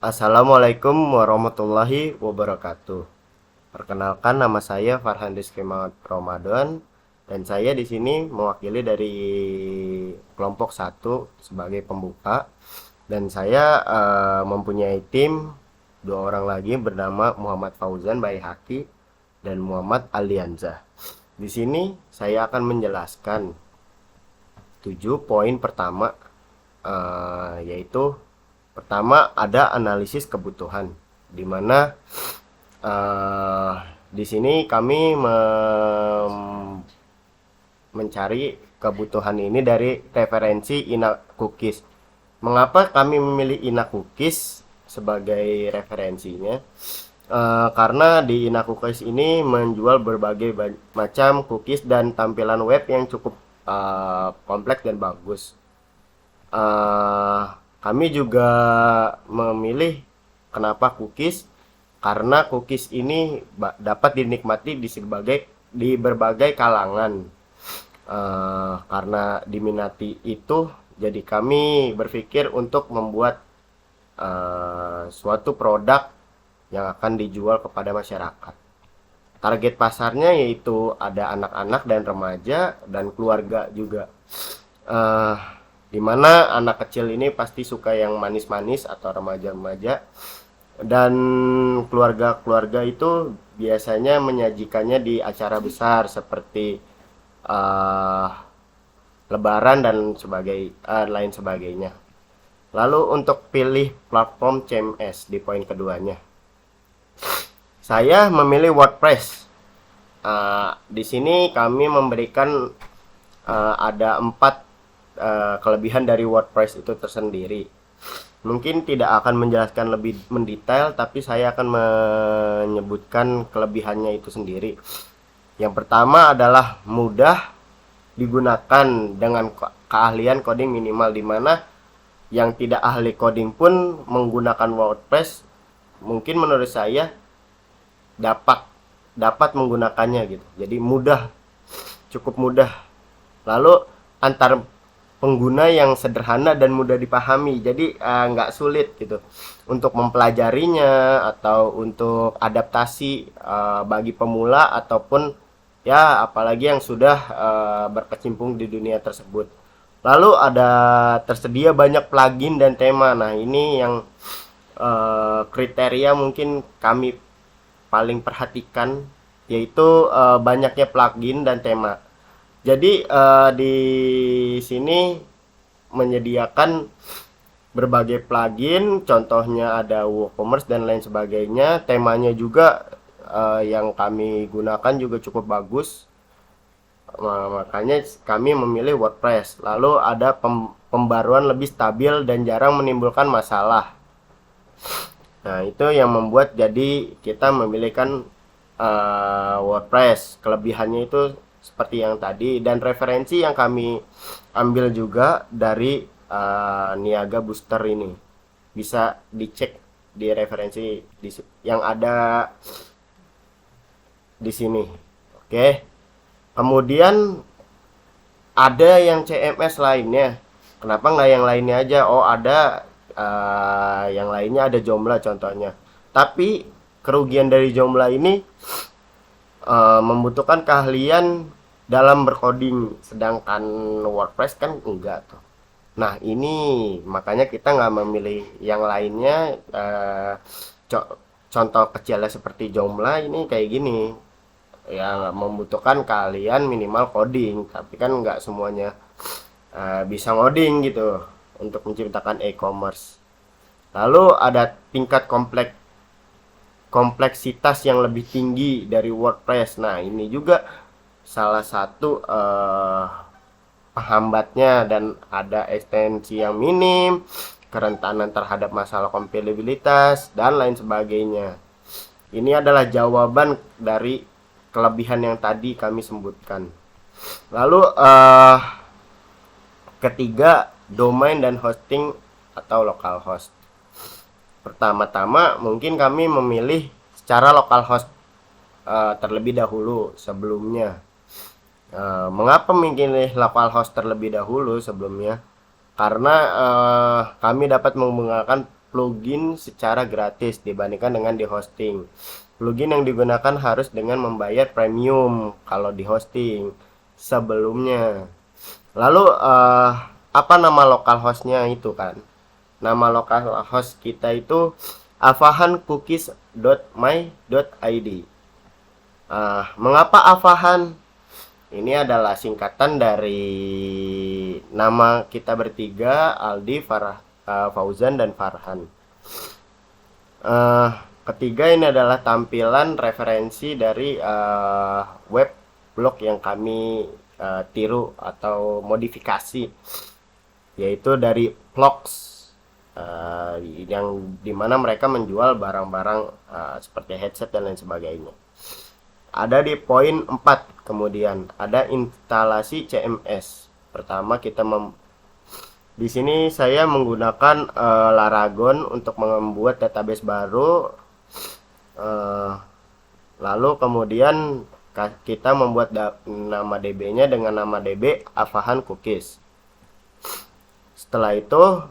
Assalamualaikum warahmatullahi wabarakatuh. Perkenalkan, nama saya Farhan Rizky Muhammad Ramadan dan saya di sini mewakili dari kelompok satu sebagai pembuka, dan saya mempunyai tim dua orang lagi bernama Muhammad Fauzan Baihaqi dan Muhammad Alianzah. Di sini saya akan menjelaskan 7 poin pertama, yaitu pertama ada analisis kebutuhan, di mana uh, di sini kami mencari kebutuhan ini dari referensi Ina Cookies. Mengapa kami memilih Ina Cookies sebagai referensinya? Karena di Ina Cookies ini menjual berbagai macam cookies dan tampilan web yang cukup kompleks dan bagus. uh, Kami juga memilih kenapa cookies, karena cookies ini dapat dinikmati di berbagai kalangan. Karena diminati itu, jadi kami berpikir untuk membuat suatu produk yang akan dijual kepada masyarakat. Target pasarnya yaitu ada anak-anak dan remaja dan keluarga juga. Uh, Dimana anak kecil ini pasti suka yang manis-manis atau remaja-remaja, dan keluarga-keluarga itu biasanya menyajikannya di acara besar seperti uh, lebaran dan lain sebagainya. Lalu untuk pilih platform CMS di poin keduanya, saya memilih WordPress. Di sini kami memberikan ada 4 kelebihan dari WordPress itu tersendiri. Mungkin tidak akan menjelaskan lebih mendetail, tapi saya akan menyebutkan kelebihannya itu sendiri. Yang pertama adalah mudah digunakan dengan keahlian coding minimal, di mana yang tidak ahli coding pun menggunakan WordPress mungkin menurut saya dapat dapat menggunakannya gitu. Jadi mudah, cukup mudah. Lalu antar pengguna yang sederhana dan mudah dipahami, jadi nggak sulit gitu untuk mempelajarinya atau untuk adaptasi bagi pemula ataupun ya apalagi yang sudah berkecimpung di dunia tersebut. Lalu ada tersedia banyak plugin dan tema. Nah, ini yang kriteria mungkin kami paling perhatikan, yaitu banyaknya plugin dan tema. Jadi di sini menyediakan berbagai plugin, contohnya ada WooCommerce dan lain sebagainya. Temanya juga yang kami gunakan juga cukup bagus. Makanya kami memilih WordPress. Lalu ada pembaruan lebih stabil dan jarang menimbulkan masalah. Nah, itu yang membuat jadi kita memilihkan WordPress. Kelebihannya itu seperti yang tadi, dan referensi yang kami ambil juga dari Niaga Booster ini. Bisa dicek di referensi yang ada di sini. Oke. Kemudian ada yang CMS lainnya. Kenapa nggak yang lainnya aja? Oh, ada yang lainnya, ada Joomla contohnya. Tapi kerugian dari Joomla ini membutuhkan keahlian dalam bercoding, sedangkan WordPress kan enggak tuh. Nah, ini makanya kita nggak memilih yang lainnya. Contoh kecilnya seperti Joomla ini kayak gini, ya membutuhkan keahlian minimal coding, tapi kan nggak semuanya bisa ngoding gitu untuk menciptakan e-commerce. Lalu ada tingkat kompleksitas yang lebih tinggi dari WordPress. Nah, ini juga salah satu penghambatnya, dan ada ekstensi yang minim, kerentanan terhadap masalah kompatibilitas dan lain sebagainya. Ini adalah jawaban dari kelebihan yang tadi kami sebutkan. Lalu ketiga, domain dan hosting atau localhost. Pertama-tama mungkin kami memilih secara localhost terlebih dahulu sebelumnya. Mengapa memilih localhost terlebih dahulu sebelumnya? Karena kami dapat menggunakan plugin secara gratis dibandingkan dengan di hosting. Plugin yang digunakan harus dengan membayar premium kalau di hosting sebelumnya. Lalu apa nama lokal hostnya itu kan? Nama lokal host kita itu avahancookies.my.id. Mengapa Avahan? Ini adalah singkatan dari nama kita bertiga, Aldi, Fauzan, dan Farhan. Ketiga, ini adalah tampilan referensi dari web blog yang kami tiru atau modifikasi, yaitu dari Vlogs, yang dimana mereka menjual barang-barang seperti headset dan lain sebagainya. Ada di poin 4, kemudian ada instalasi CMS. Pertama kita di sini saya menggunakan Laragon untuk membuat database baru. Lalu kemudian kita membuat nama DB-nya dengan nama DB Avahan Cookies. Setelah itu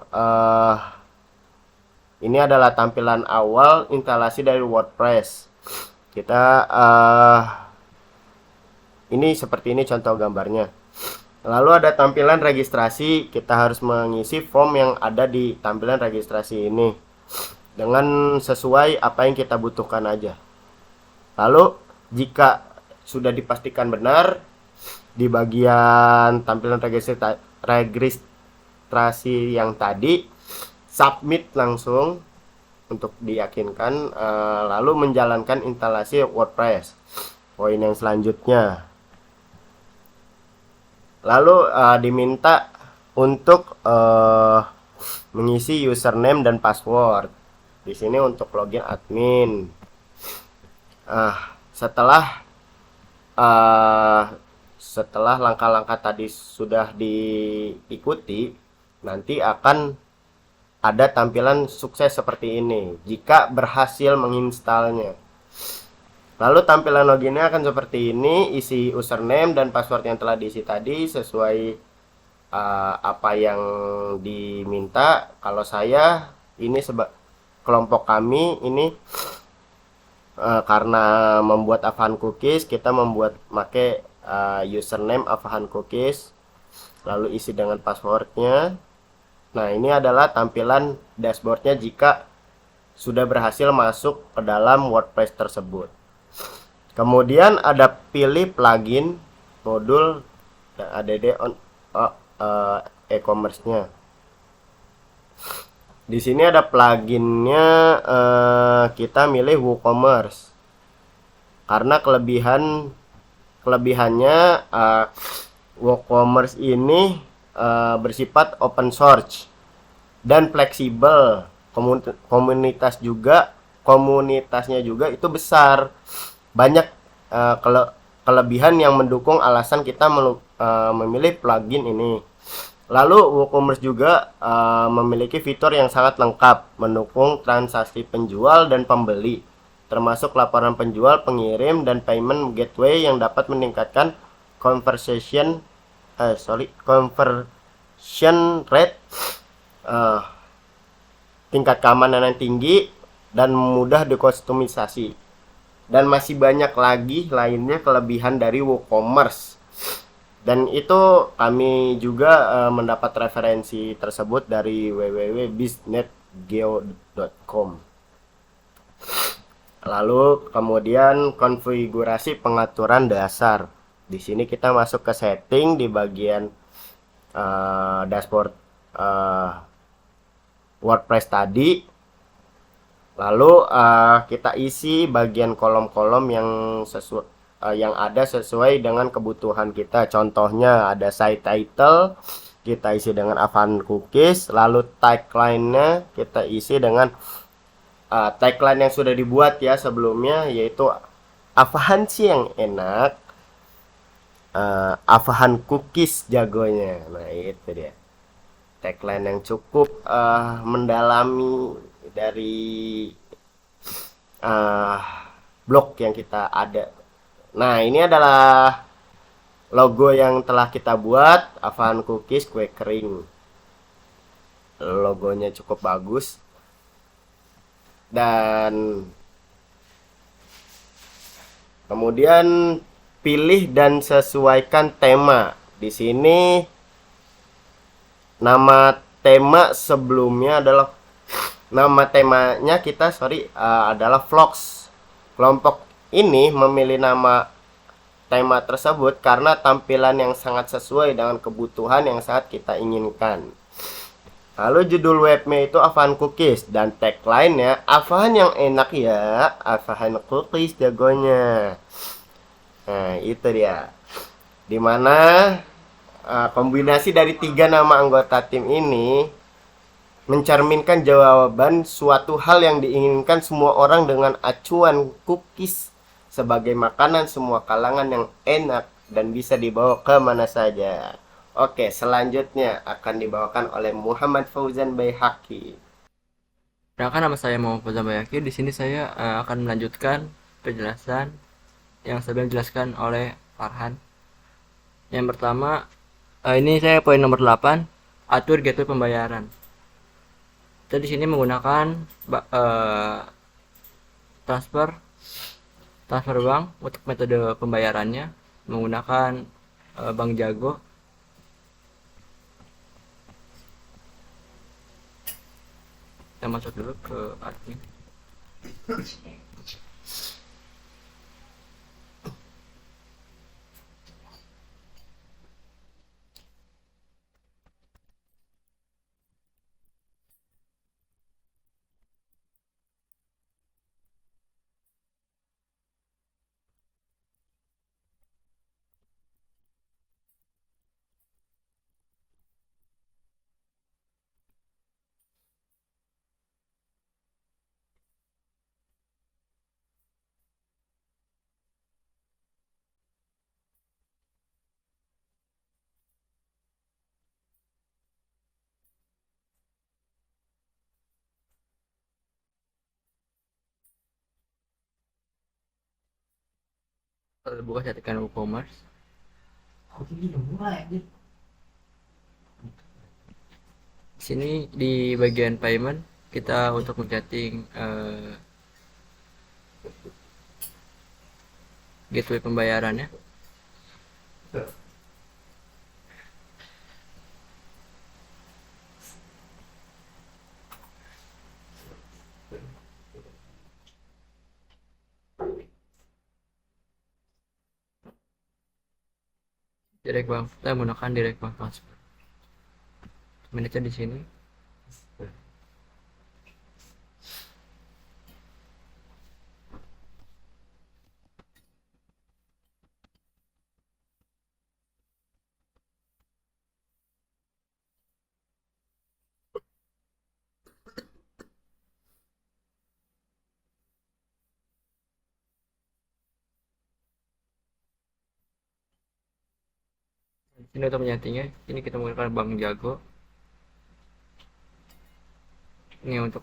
ini adalah tampilan awal instalasi dari WordPress. Kita ini seperti ini contoh gambarnya. Lalu ada tampilan registrasi. Kita harus mengisi form yang ada di tampilan registrasi ini dengan sesuai apa yang kita butuhkan aja. Lalu jika sudah dipastikan benar, di bagian tampilan registrasi yang tadi, submit langsung untuk diyakinkan, lalu menjalankan instalasi WordPress. Poin yang selanjutnya, lalu diminta untuk mengisi username dan password. Di sini untuk login admin. Setelah langkah-langkah tadi sudah diikuti, nanti akan ada tampilan sukses seperti ini jika berhasil menginstalnya. Lalu tampilan loginnya akan seperti ini. Isi username dan password yang telah diisi tadi sesuai apa yang diminta. Kalau saya ini kelompok kami ini karena membuat Avahan Cookies, kita pakai username Avahan Cookies, lalu isi dengan passwordnya. Nah, ini adalah tampilan dashboardnya jika sudah berhasil masuk ke dalam WordPress tersebut. Kemudian ada pilih plugin, modul, dan add on e-commerce-nya. Di sini ada pluginnya, kita milih WooCommerce karena kelebihannya WooCommerce ini bersifat open source dan fleksibel. Komunitasnya juga itu besar. Banyak kelebihan yang mendukung alasan kita memilih plugin ini. Lalu WooCommerce juga memiliki fitur yang sangat lengkap, mendukung transaksi penjual dan pembeli, termasuk laporan penjual, pengirim, dan payment gateway yang dapat meningkatkan conversion rate, tingkat keamanan yang tinggi, dan mudah dikustomisasi. Dan masih banyak lagi lainnya kelebihan dari WooCommerce. Dan itu kami juga mendapat referensi tersebut dari www.biznetgeo.com. Lalu kemudian konfigurasi pengaturan dasar. Di sini kita masuk ke setting di bagian dashboard WordPress tadi. Lalu kita isi bagian kolom-kolom yang ada sesuai dengan kebutuhan kita. Contohnya ada site title, kita isi dengan Avahan Cookies. Lalu tagline-nya kita isi dengan tagline yang sudah dibuat ya sebelumnya, yaitu Avahan sih yang enak, Avahan Cookies jagonya. Nah, itu dia tagline yang cukup mendalami dari blog yang kita ada. Nah, ini adalah logo yang telah kita buat, Avahan Cookies kue kering. Logonya cukup bagus. Dan kemudian pilih dan sesuaikan tema. Di sini nama tema sebelumnya adalah nama temanya kita adalah vlogs. Kelompok ini memilih nama tema tersebut karena tampilan yang sangat sesuai dengan kebutuhan yang sangat kita inginkan. Lalu judul webnya itu Avan Cookies dan tagline-nya Avan yang enak ya, Avan Cookies jagonya. Nah, itu dia. Dimana kombinasi dari tiga nama anggota tim ini mencerminkan jawaban suatu hal yang diinginkan semua orang dengan acuan cookies sebagai makanan semua kalangan yang enak dan bisa dibawa ke mana saja. Oke, selanjutnya akan dibawakan oleh Muhammad Fauzan Baihaqi. Perkenalkan, nama saya Muhammad Fauzan Bayaki. Di sini saya akan melanjutkan penjelasan yang sebelum dijelaskan oleh Farhan. Yang pertama, ini saya poin nomor 8, atur gateway pembayaran. Kita di sini menggunakan transfer transfer bank untuk metode pembayarannya menggunakan Bank Jago. Kita masuk dulu ke admin. Buka settingan WooCommerce. Di sini di bagian payment kita untuk mensetting gateway pembayarannya. Direct bank, kita menggunakan direct bank transfer. Manajer di sini. Ini untuk menyetingnya, ini kita menggunakan Bank Jago. Ini untuk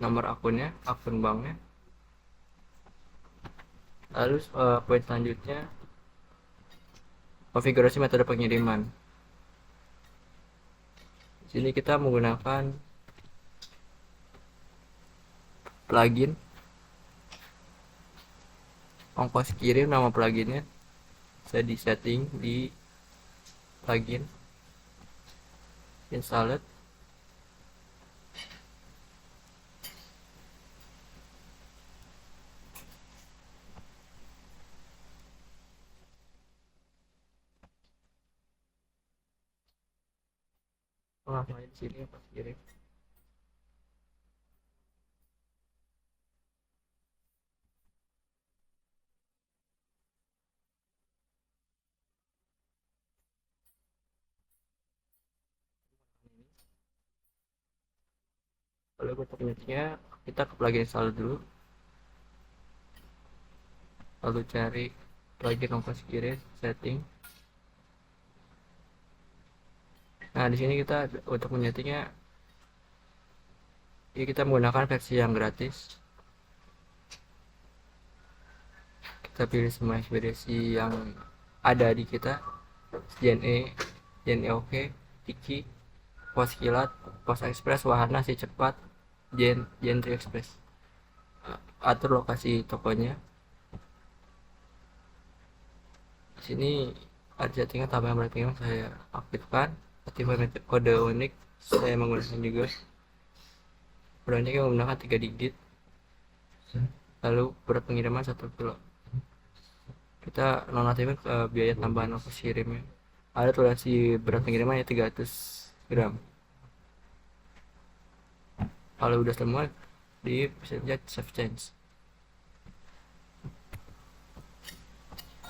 nomor akunnya, akun banknya. Lalu poin selanjutnya, konfigurasi metode pengiriman. Di sini kita menggunakan plugin ongkos kirim. Nama pluginnya saya di setting di plugin installed. Di sini ongkos kirim. Lalu untuk menyetingnya, kita ke plugin install dulu, lalu cari plugin ongkos kirim, setting. Nah, di sini kita untuk menyetingnya, ini kita menggunakan versi yang gratis. Kita pilih semua ekspedisi yang ada di kita, JNE, JNE OK, Tiki. pos kilat, pos ekspres, wahana, si cepat, gentry ekspres. Atur lokasi tokonya. Di sini ada settingan tambahan berarti saya aktifkan. Aktifkan kode unik saya menggunakan juga. Kode unik yang menggunakan 3 digit. Lalu berat pengiriman 1 kilo. Kita nonaktifkan biaya tambahan ongkos kirimnya. Ada toleransi berat pengirimannya 300 gram. Kalau udah semua di pencet save change.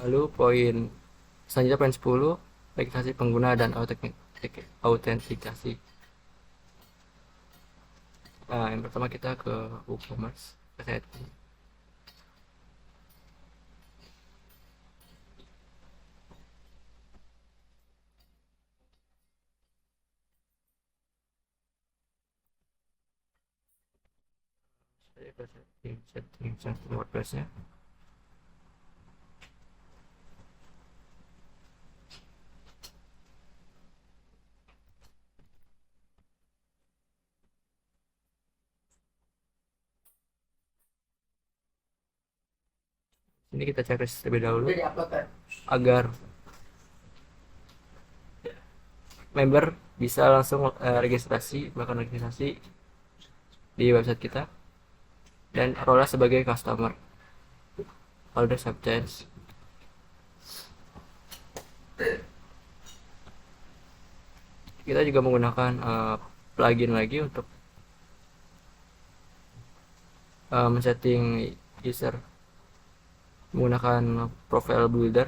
Lalu poin selanjutnya poin 10, registrasi pengguna dan autentikasi. Nah, yang pertama kita ke WooCommerce, ke setting. Saya ke setting WordPress-nya. Ini kita checklist terlebih dahulu agar member bisa langsung bahkan registrasi di website kita dan role sebagai customer. Kalau udah save change, kita juga menggunakan plugin lagi untuk men-setting user menggunakan profile builder.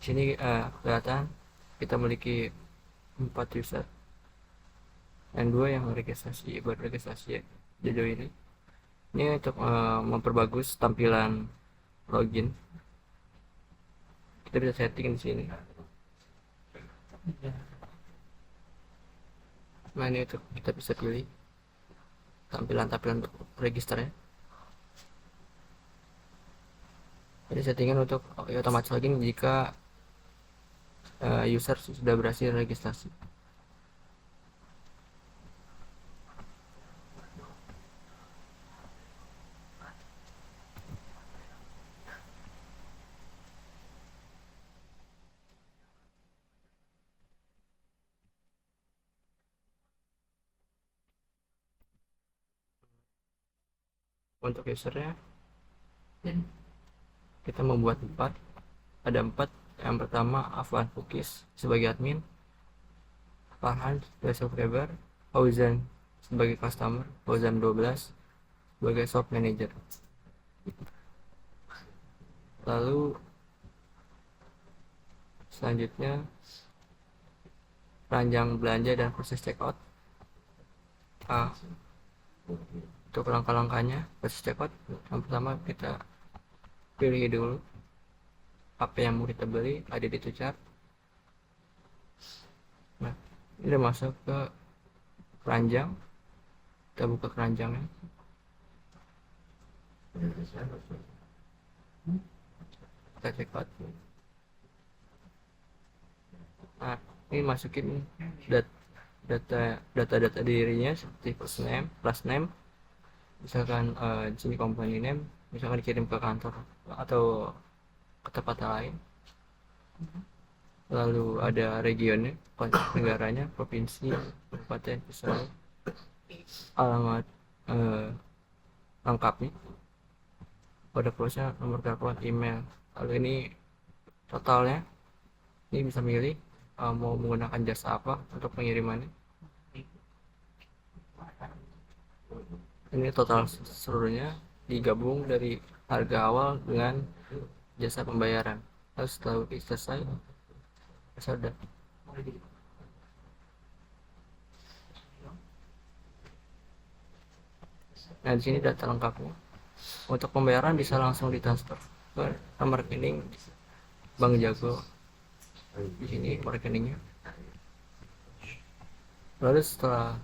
Di sini kelihatan kita memiliki 4 user dan 2 yang baru registrasi ya, sejauh ini. Ini untuk memperbagus tampilan login. Kita bisa setting di sini. Nah, ini untuk kita bisa pilih tampilan untuk registernya. Jadi settingan untuk otomatis login jika user sudah berhasil registrasi. Untuk usernya kita membuat 4. Ada 4. Yang pertama Afwan Fukis sebagai admin, Farhan sebagai subscriber, Fauzan sebagai customer, Fauzan 12 sebagai shop manager. Lalu selanjutnya ranjang belanja dan proses checkout. Untuk langkah-langkahnya proses checkout, yang pertama kita pilih dulu apa yang mau kita beli, ada di chart. Nah, ini udah masuk ke keranjang. Kita buka keranjangnya. Kita checkout. Nah, ini masukin data dirinya seperti plus name, misalkan di sini company name, misalkan dikirim ke kantor atau ke tempat lain. Lalu ada regionnya, negaranya, provinsi, kabupaten, misalnya alamat lengkapnya, kode plusnya, nomor telepon, email. Lalu ini totalnya, ini bisa milih mau menggunakan jasa apa untuk pengirimannya. Ini total seluruhnya digabung dari harga awal dengan jasa pembayaran. Lalu setelah selesai, sudah. Nah, di sini data lengkapnya. Untuk pembayaran bisa langsung ditransfer ke nomor rekening Bank Jago. Di sini rekeningnya. Lalu setelah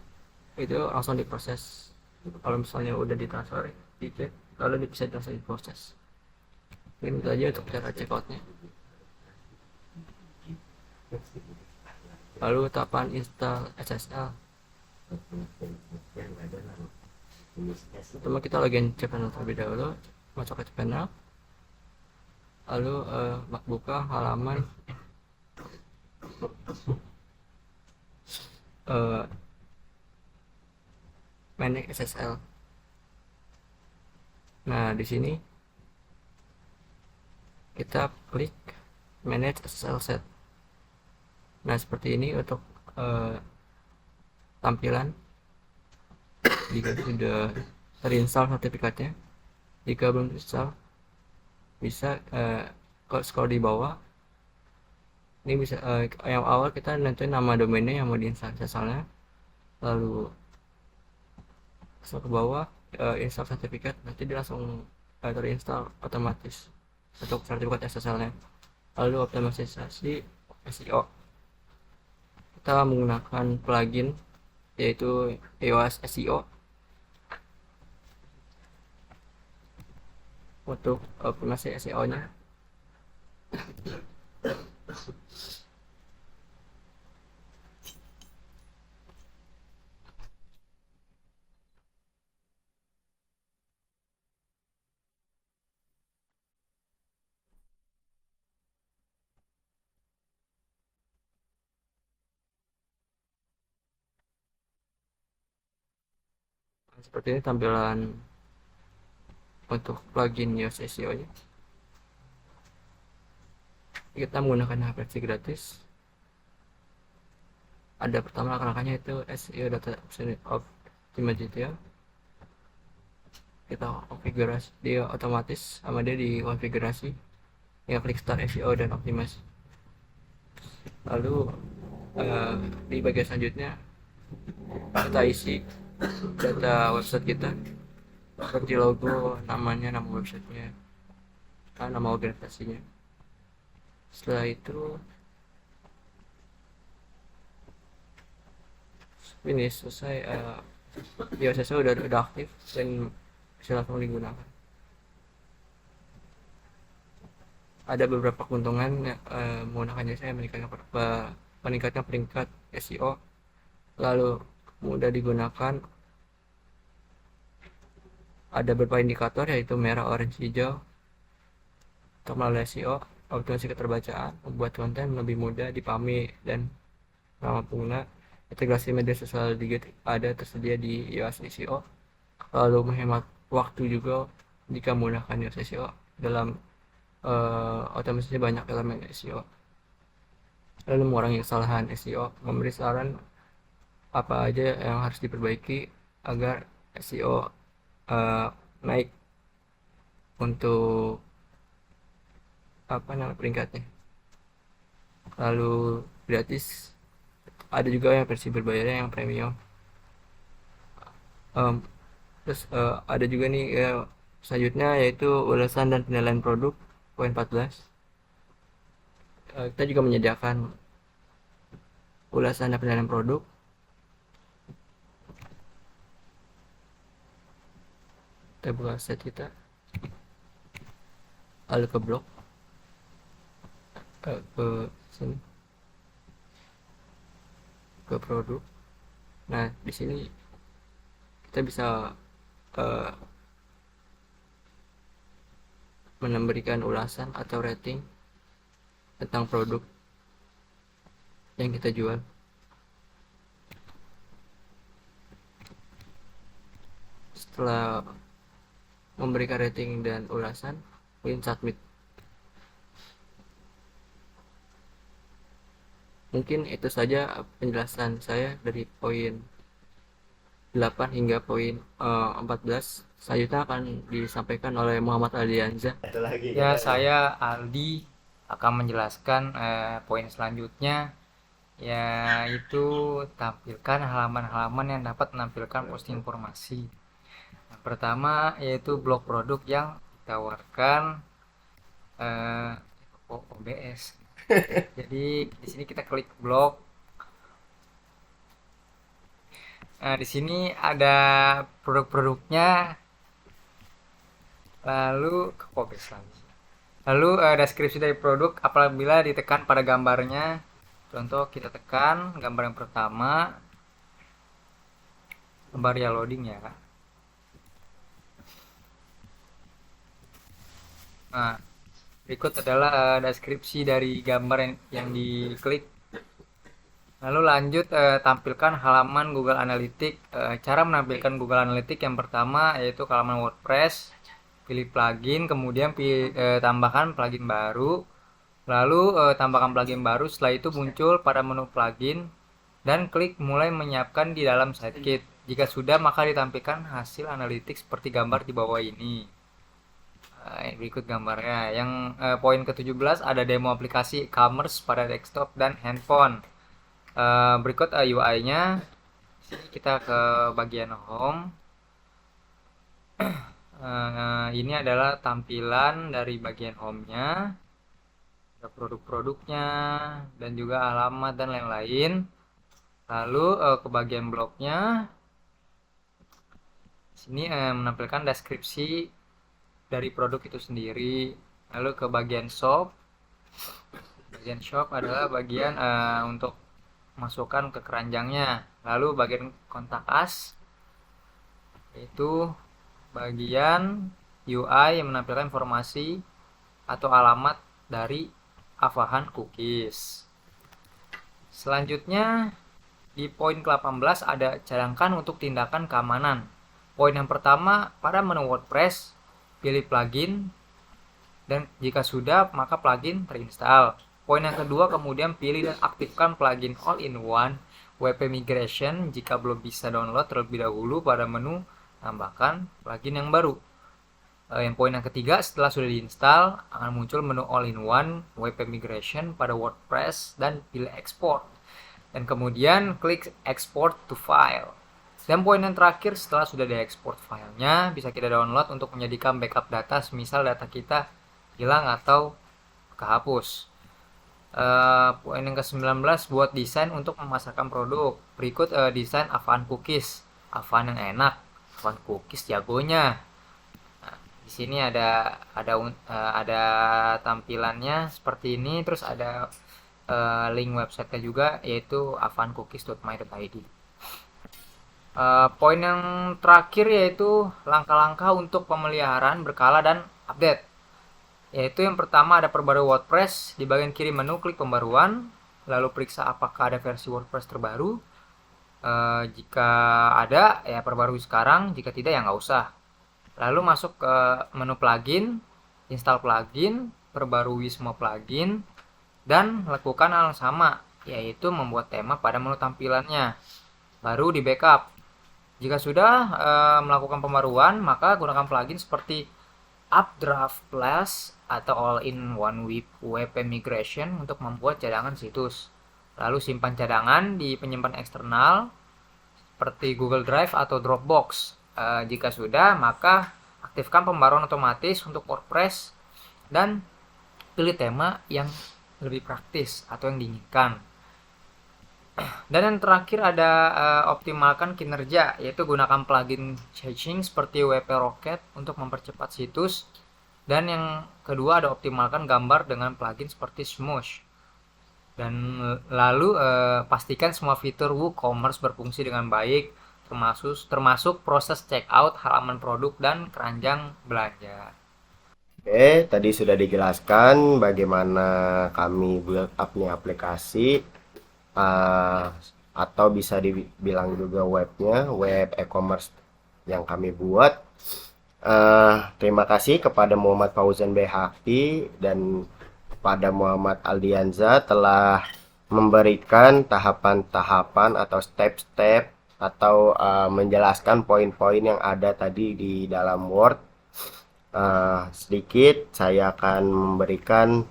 itu langsung diproses. Kalau misalnya udah ditransfer, dicek, lalu bisa langsung diproses. Ini aja untuk cara checkoutnya. lalu tahapan install SSL. Pertama kita login cPanel terlebih dahulu, masuk ke cPanel, lalu buka halaman eh, manage SSL. Nah, di sini kita klik manage SSL set. Nah, seperti ini untuk tampilan jika sudah terinstall sertifikatnya. Jika belum terinstall, bisa scroll di bawah. Ini bisa yang awal kita nentuin nama domainnya yang mau diinstal SSL-nya, lalu ke bawah install sertifikat, nanti dia langsung terinstall otomatis untuk sertifikat SSL-nya. Lalu optimalisasi SEO, kita menggunakan plugin yaitu EOS SEO untuk optimasi SEO-nya. Seperti ini tampilan untuk plugin EOS SEO-nya. Kita menggunakan versi gratis. Ada pertama langkah-langkahnya itu SEO data optimization. Kita konfigurasi dia otomatis sama dia di konfigurasi, ya klik start SEO dan optimasi. Lalu di bagian selanjutnya kita isi data website kita seperti logo, namanya, nama websitenya, nama organisasinya. Setelah itu ini selesai, biasanya udah aktif dan bisa langsung digunakan. Ada beberapa keuntungan menggunakannya, saya meningkatkan peringkat SEO, lalu mudah digunakan, ada beberapa indikator yaitu merah, orange, hijau. Untuk melalui SEO, optimasi keterbacaan, membuat konten lebih mudah dipahami dan ramah pengguna. Integrasi media sosial ada tersedia di EOS SEO, lalu menghemat waktu juga jika menggunakan EOS SEO. Dalam otomatisasi banyak elemen SEO, lalu mengurangi kesalahan SEO, memberi saran apa aja yang harus diperbaiki agar SEO naik untuk peringkatnya. Lalu gratis, ada juga yang versi berbayarnya yang premium. Terus ada juga nih selanjutnya yaitu ulasan dan penilaian produk, poin 14. Kita juga menyediakan ulasan dan penilaian produk. Kita buka set kita, lalu ke blog, ke sini, ke produk. Nah, di sini kita bisa memberikan ulasan atau rating tentang produk yang kita jual. Setelah memberikan rating dan ulasan, klik submit. Mungkin itu saja penjelasan saya dari poin 8 hingga poin 14. Selanjutnya akan disampaikan oleh Muhammad Aldianza. Ya, saya Aldi akan menjelaskan poin selanjutnya, yaitu tampilkan halaman-halaman yang dapat menampilkan posting informasi. Yang pertama yaitu blog produk yang ditawarkan OBS. Jadi di sini kita klik blog. Nah, di sini ada produk-produknya, lalu ke OBS lagi. Lalu deskripsi dari produk apabila ditekan pada gambarnya, Contoh kita tekan gambar yang pertama, gambar ya loading ya. Nah, berikut adalah deskripsi dari gambar yang diklik. Lalu lanjut tampilkan halaman Google Analytics. Cara menampilkan Google Analytics yang pertama yaitu ke halaman WordPress, pilih plugin, kemudian tambahkan plugin baru. Lalu tambahkan plugin baru, setelah itu muncul pada menu plugin dan klik mulai menyiapkan di dalam sitekit. Jika sudah, maka ditampilkan hasil analytics seperti gambar di bawah ini. Berikut gambarnya. Yang poin ke-17 ada demo aplikasi e-commerce pada desktop dan handphone. Berikut UI-nya. Sini kita ke bagian home. Ini adalah tampilan dari bagian home-nya. Ada produk-produknya dan juga alamat dan lain-lain. Lalu ke bagian blognya. Sini menampilkan deskripsi dari produk itu sendiri. Lalu ke bagian shop. Bagian shop adalah bagian untuk masukkan ke keranjangnya. Lalu bagian kontak us itu bagian UI yang menampilkan informasi atau alamat dari Avahan Cookies. Selanjutnya di poin ke-18 ada cadangkan untuk tindakan keamanan. Poin yang pertama, pada menu WordPress pilih plugin dan jika sudah maka plugin terinstall. Poin yang kedua, kemudian pilih dan aktifkan plugin all-in-one WP Migration jika belum bisa download terlebih dahulu pada menu tambahkan plugin yang baru. Yang poin yang ketiga, setelah sudah diinstal akan muncul menu all-in-one WP Migration pada WordPress dan pilih export. Dan kemudian klik export to file. Dan poin yang terakhir, setelah sudah diekspor filenya, bisa kita download untuk menjadikan backup data semisal data kita hilang atau kehapus. Poin yang ke-19, buat desain untuk memasarkan produk. Berikut desain Avahan Cookies. Avahan yang enak, Avahan Cookies jagonya. Nah, di sini ada tampilannya seperti ini, terus ada link websitenya juga yaitu avahancookies.my.id. Poin yang terakhir yaitu langkah-langkah untuk pemeliharaan berkala dan update. Yaitu yang pertama ada perbarui WordPress. Di bagian kiri menu klik pembaruan, lalu periksa apakah ada versi WordPress terbaru. Jika ada ya perbarui sekarang, jika tidak ya nggak usah. Lalu masuk ke menu plugin, install plugin, perbarui semua plugin, dan lakukan hal yang sama, yaitu membuat tema pada menu tampilannya. Baru di backup. Jika sudah melakukan pembaruan, maka gunakan plugin seperti Updraft Plus atau All-in-One WP Migration untuk membuat cadangan situs. Lalu simpan cadangan di penyimpan eksternal seperti Google Drive atau Dropbox. Jika sudah, maka aktifkan pembaruan otomatis untuk WordPress dan pilih tema yang lebih praktis atau yang diinginkan. Dan yang terakhir ada optimalkan kinerja, yaitu gunakan plugin caching seperti WP Rocket untuk mempercepat situs. Dan yang kedua ada optimalkan gambar dengan plugin seperti Smosh. Dan lalu pastikan semua fitur WooCommerce berfungsi dengan baik, termasuk proses checkout halaman produk dan keranjang belanja. Oke, tadi sudah dijelaskan bagaimana kami build up-nya aplikasi. Atau bisa dibilang juga webnya, web e-commerce yang kami buat. Terima kasih kepada Muhammad Fauzan BHP dan kepada Muhammad Aldianza telah memberikan tahapan-tahapan atau step-step atau menjelaskan poin-poin yang ada tadi di dalam Word. Sedikit saya akan memberikan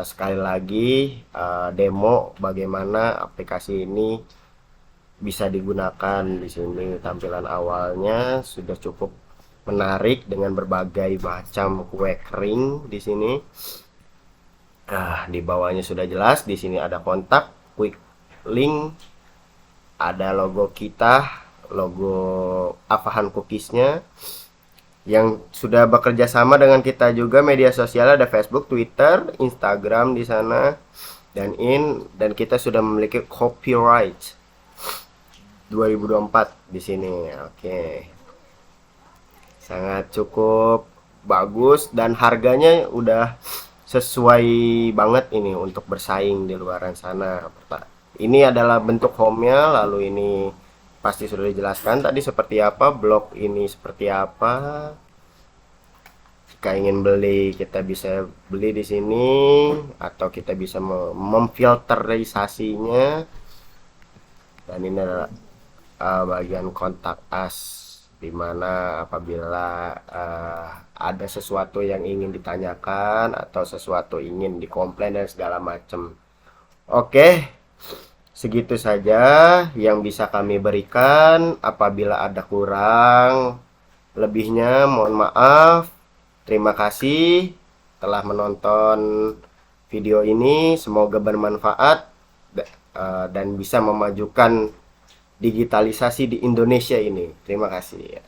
sekali lagi demo bagaimana aplikasi ini bisa digunakan. Di sini tampilan awalnya sudah cukup menarik dengan berbagai macam kue kering di sini. Di bawahnya sudah jelas, di sini ada kontak, quick link, ada logo kita, logo Avahan Cookiesnya yang sudah bekerja sama dengan kita juga. Media sosial ada Facebook, Twitter, Instagram di sana, dan kita sudah memiliki copyright 2024 di sini. Oke. Sangat cukup bagus dan harganya udah sesuai banget ini untuk bersaing di luaran sana. Ini adalah bentuk home-nya, lalu ini pasti sudah dijelaskan tadi seperti apa, blok ini seperti apa. Jika ingin beli, kita bisa beli di sini atau kita bisa memfilterisasinya. Dan ini adalah bagian kontak us, dimana apabila ada sesuatu yang ingin ditanyakan atau sesuatu ingin dikomplain dan segala macam. Oke, segitu saja yang bisa kami berikan. Apabila ada kurang lebihnya mohon maaf. Terima kasih telah menonton video ini, semoga bermanfaat dan bisa memajukan digitalisasi di Indonesia ini. Terima kasih.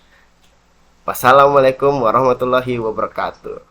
Wassalamualaikum warahmatullahi wabarakatuh.